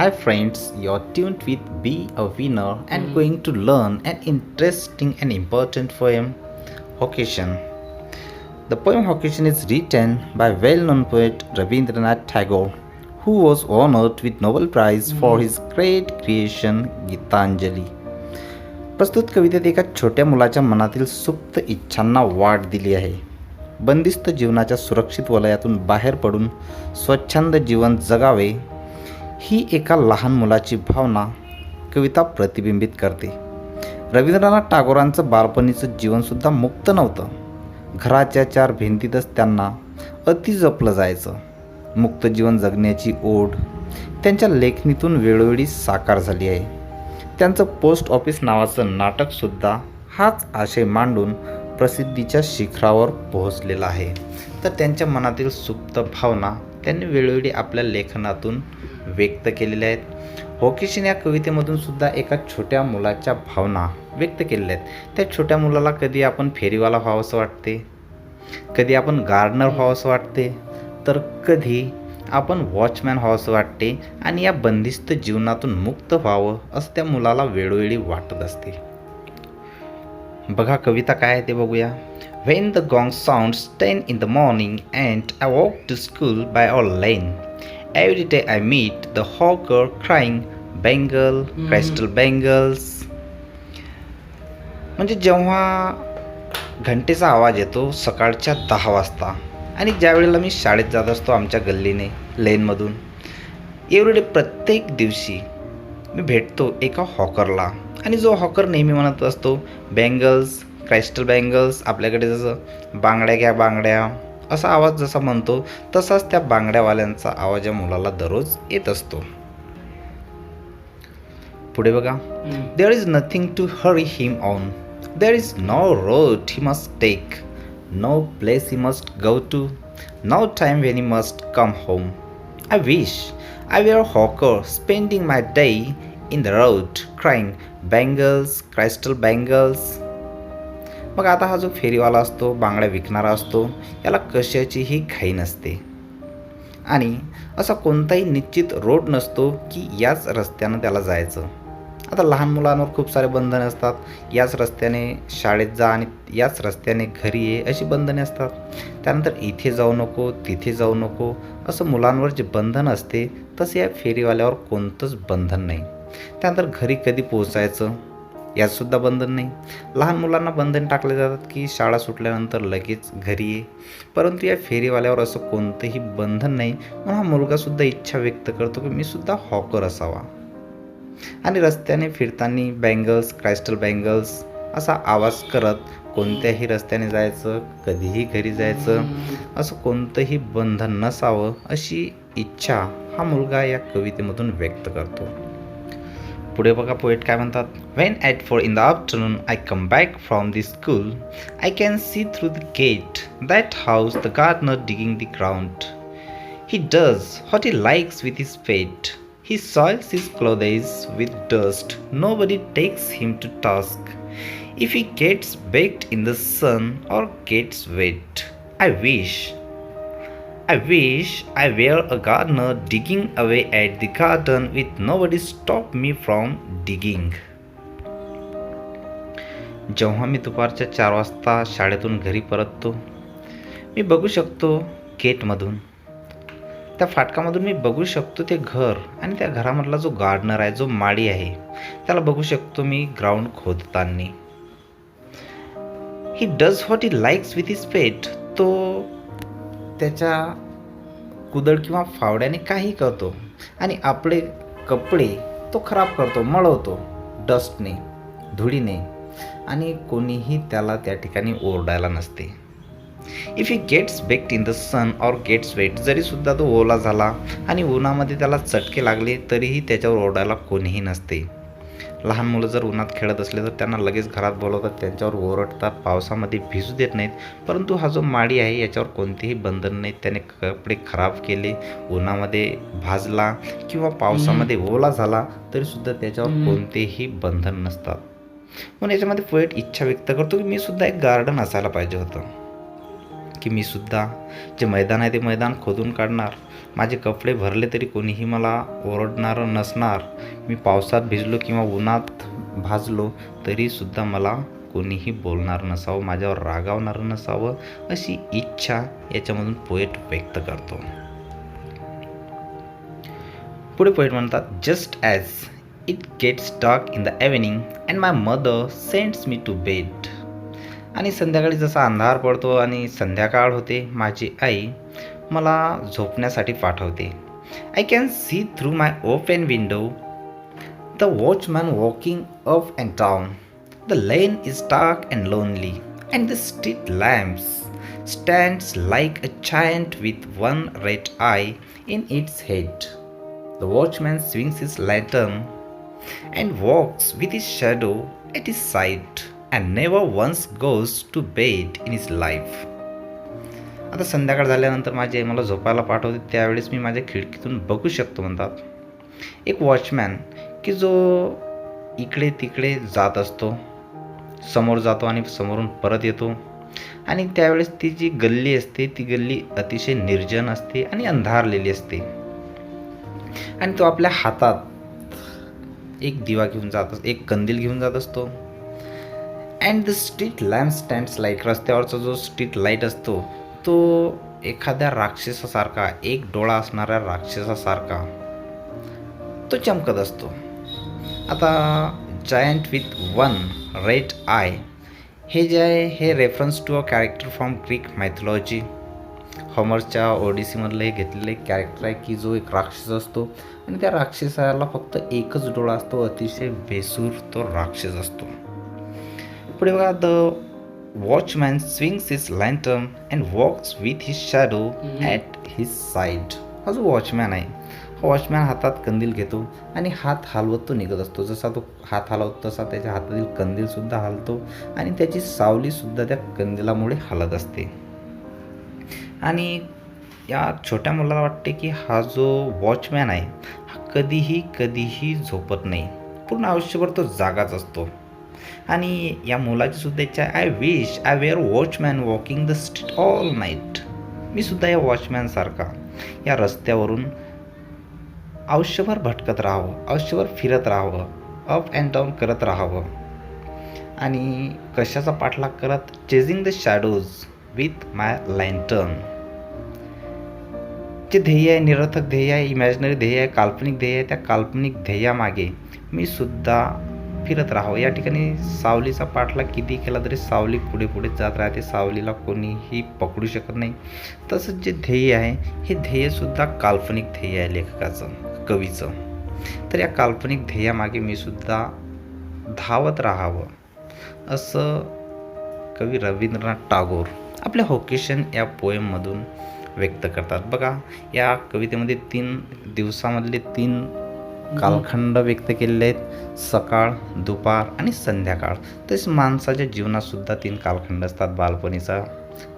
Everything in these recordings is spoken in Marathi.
Hi friends, you're tuned with Be a Winner and going to learn an interesting and important poem, VOCATION. The poem VOCATION is written by well-known poet Rabindranath Tagore, who was honored with Nobel Prize for his great creation Gitanjali. प्रस्तुत कवितेत एका छोट्या मुलाच्या मनातील सुप्त इच्छांना वाट दिली आहे. बंदिस्त जीवनाच्या सुरक्षित वलयातून बाहेर पडून स्वच्छंद जीवन जगावे ही एका लहान मुलाची भावना कविता प्रतिबिंबित करते. रवींद्रनाथ टागोरांचं बालपणीचं जीवनसुद्धा मुक्त नव्हतं. घराच्या चार भिंतीतच त्यांना अति जपलं जायचं. मुक्त जीवन जगण्याची ओढ त्यांच्या लेखणीतून वेळोवेळी साकार झाली आहे. त्यांचं पोस्ट ऑफिस नावाचं नाटकसुद्धा हाच आशय मांडून प्रसिद्धीच्या शिखरावर पोहोचलेला आहे. तर त्यांच्या मनातील सुप्त भावना त्यांनी वेळोवेळी आपल्या लेखनातून व्यक्त केलेल्या आहेत. व्होकेशन या कवितेमधून सुद्धा एका छोट्या मुलाच्या भावना व्यक्त केलेल्या आहेत. त्या छोट्या मुलाला कधी आपण फेरीवाला व्हावंसं वाटते, कधी आपण गार्डनर व्हावंसं वाटते, तर कधी आपण वॉचमॅन व्हावंसं वाटते आणि या बंदिस्त जीवनातून मुक्त व्हावं असं त्या मुलाला वेळोवेळी वाटत असते. बघा कविता काय आहे ते बघूया. When the gong sounds 10 in the morning and I walk to school by our lane, every day I meet the hawker crying bangle, crystal bangles. म्हणजे जेव्हा घंटेचा आवाज येतो सकाळच्या 10 वाजता आणि ज्यावेळेला मी शाळेत जात असतो आमच्या गल्लीने लेनमधून, एव्हरीडे प्रत्येक दिवशी मी भेटतो एका हॉकरला आणि जो हॉकर नेहमी म्हणत असतो बँगल्स, क्रायस्टल बँगल्स, आपल्याकडे जसं बांगड्या घ्या बांगड्या असा आवाज जसा म्हणतो तसाच त्या बांगड्यावाल्यांचा आवाज या मुलाला दररोज येत असतो. पुढे बघा. There is nothing to hurry him on, there is no road he must take, no place he must go to, no time when he must come home. I wish I were hawker spending my day in the road crying bangles, crystal bangles. मग आता हा जो फेरीवाला असतो, बांगड्या विकणारा असतो, याला कशाचीही घाई नसते आणि असा कोणताही निश्चित रोड नसतो की याच रस्त्यानं त्याला जायचं. आता लहान मुलांवर खूप सारे बंधने असतात. याच रस्त्याने शाळेत जा आणि याच रस्त्याने घरी ये अशी बंधने असतात. त्यानंतर इथे जाऊ नको, तिथे जाऊ नको असं मुलांवर जे बंधन असते तसे या फेरीवाल्यावर कोणतंच बंधन नाही. त्यानंतर घरी कधी पोचायचं यातसुद्धा बंधन नाही. लहान मुलांना बंधन टाकले जातात की शाळा सुटल्यानंतर लगेच घरी ये, परंतु या फेरीवाल्यावर असं कोणतंही बंधन नाही. म्हणून हा मुलगासुद्धा इच्छा व्यक्त करतो की मी सुद्धा हॉकर असावा आणि रस्त्याने फिरताना बँगल्स, क्रायस्टल बँगल्स असा आवाज करत कोणत्याही रस्त्याने जायचं, कधीही घरी जायचं, असं कोणतंही बंधन नसावं अशी इच्छा हा मुलगा या कवितेमधून व्यक्त करतो. पुढे बघा पोएट काय म्हणतात. When at 4 in the afternoon I come back from the school, I can see through the gate that house the gardener digging the ground. He does what he likes with his fate. He soils his clothes with dust. Nobody takes him to task. If he gets baked in the sun or gets wet, I wish I were a gardener digging away at the garden with nobody stop me from digging. जेव्हा मी दुपारच्या 4 वाजता शाळेतून घरी परततो, मी बघू शकतो गेटमधून, त्या फाटकामधून मी बघू शकतो ते घर आणि त्या घरामधला जो गार्डनर आहे, जो माळी आहे, त्याला बघू शकतो मी ग्राउंड खोदताना. He does what he likes with his pet. तो त्याच्या कुदळ किंवा फावड्याने काही करतो आणि आपले कपडे तो खराब करतो, मळवतो डस्टने, धुळीने आणि कोणीही त्याला त्या ठिकाणी ओरडायला नसते. If he gets baked in the sun or gets wet, जरीसुद्धा तो ओला झाला आणि उन्हामध्ये त्याला चटके लागले तरीही त्याच्यावर ओरडायला कोणीही नसते. लहान मुलं जर उन्हात खेळत असले तर त्यांना लगेच घरात बोलवतात, त्यांच्यावर ओरडतात, पावसामध्ये भिजू देत नाहीत. परंतु हा जो माळी आहे याच्यावर कोणतेही बंधन नाहीत. त्याने कपडे खराब केले, उन्हामध्ये भाजला किंवा पावसामध्ये ओला झाला तरीसुद्धा त्याच्यावर कोणतेही बंधन नसतात. म्हणून याच्यामध्ये पोएट इच्छा व्यक्त करतो की मी सुद्धा एक गार्डन असायला पाहिजे होतं की मी सुद्धा जे मैदान आहे ते मैदान खोदून काढणार. माझे कपडे भरले तरी कोणीही मला ओरडणारं नसणार. मी पावसात भिजलो किंवा उन्हात भाजलो तरीसुद्धा मला कोणीही बोलणार नसावं, माझ्यावर रागावणारं नसावं, अशी इच्छा याच्यामधून पोएट व्यक्त करतो. पुढे पोएट म्हणतात, just as it gets dark in the evening and my mother sends me to bed. आणि संध्याकाळी जसा अंधार पडतो आणि संध्याकाळ होते, माझी आई मला झोपण्यासाठी पाठवते. I can see through my open window the watchman walking up and down. The lane is dark and lonely, and the street lamps stands like a giant with one red eye in its head. The watchman swings his lantern and walks with his shadow at his side and never once goes to bed in his life. आता संध्याकाळ झाल्यानंतर माझी आई मला झोपायला पाठवते, त्यावेळेस मी माझ्या खिडकीतून बघू शकतो म्हणतात एक वॉचमॅन की जो इकडे तिकडे जात असतो, समोर जातो आणि समोरून परत येतो. आणि त्यावेळेस ती जी गल्ली असते ती गल्ली अतिशय निर्जन असते आणि अंधारलेली असते. आणि तो आपल्या हातात एक दिवा घेऊन जात असतो, एक कंदील घेऊन जात असतो. And the street lamp stands like, रस्त्यावरचा जो स्ट्रीट लाईट असतो तो एखाद्या राक्षसासारखा, एक डोळा असणाऱ्या राक्षसासारखा तो चमकत असतो. आता giant with one red eye हे जे आहे हे reference to a character from Greek mythology. होमर्सच्या ओडिसीमधलं हे घेतलेलं एक कॅरेक्टर आहे की जो एक राक्षस असतो आणि त्या राक्षसाला फक्त एकच डोळा असतो, अतिशय बेसूर तो राक्षस असतो. पुढे बघा, the watchman swings his lantern and walks with his shadow at his side. हा जो वॉचमॅन आहे, वॉचमॅन हातात कंदील घेतो आणि हात हलवत तो निघत असतो. जसा तो हात हलवतो तसा त्याच्या हातातील कंदीलसुद्धा हलतो आणि त्याची सावलीसुद्धा त्या कंदिलामुळे हलत असते. आणि या छोट्या मुलाला वाटते की हा जो वॉचमॅन आहे हा कधीही झोपत नाही, पूर्ण आयुष्यभर तो जागाच असतो. आणि या मुलाची सुद्धा इच्छा, I wish I were watchman walking the street all night. मी सुद्धा या वॉचमॅनसारखा या रस्त्यावरून आयुष्यभर भटकत राहावं, आयुष्यभर फिरत राहावं, अप अँड डाऊन करत राहावं. आणि कशाचा पाठलाग करत, chasing the shadows with my lantern. जे ध्येय आहे, निरर्थक ध्येय आहे, इमॅजिनरी ध्येय आहे, काल्पनिक ध्येय आहे, त्या काल्पनिक ध्येयामागे मी सुद्धा फिरत राहावं. या ठिकाणी सावलीचा पाठलाग किती केला तरी सावली पुढे पुढे जात राहते, सावलीला कोणीही पकडू शकत नाही. तसंच जे ध्येय आहे हे ध्येयसुद्धा काल्पनिक ध्येय आहे लेखकाचं, कवीचं. तर या काल्पनिक ध्येयामागे मी सुद्धा धावत राहावं असं कवी रवींद्रनाथ टागोर आपल्या व्होकेशन या पोएममधून व्यक्त करतात. बघा, या कवितेमध्ये 3 दिवसामधले 3 कालखंड व्यक्त केलेले आहेत, सकाळ, दुपार आणि संध्याकाळ. तसेच माणसाच्या जीवनातसुद्धा 3 कालखंड असतात, बालपणीचा,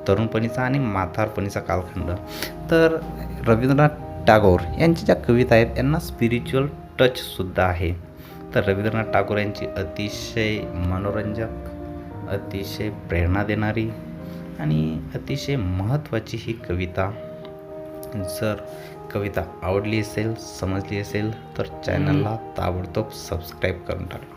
तरुणपणीचा आणि म्हातारपणीचा कालखंड. तर रवींद्रनाथ टागोर यांच्या ज्या कविता आहेत यांना स्पिरिच्युअल टचसुद्धा आहे. तर रवींद्रनाथ टागोर यांची अतिशय मनोरंजक, अतिशय प्रेरणा देणारी आणि अतिशय महत्त्वाची ही कविता. जर कविता आवडली असेल, समजली असेल तर चॅनलला ताबडतोब सबस्क्राईब करून टाका.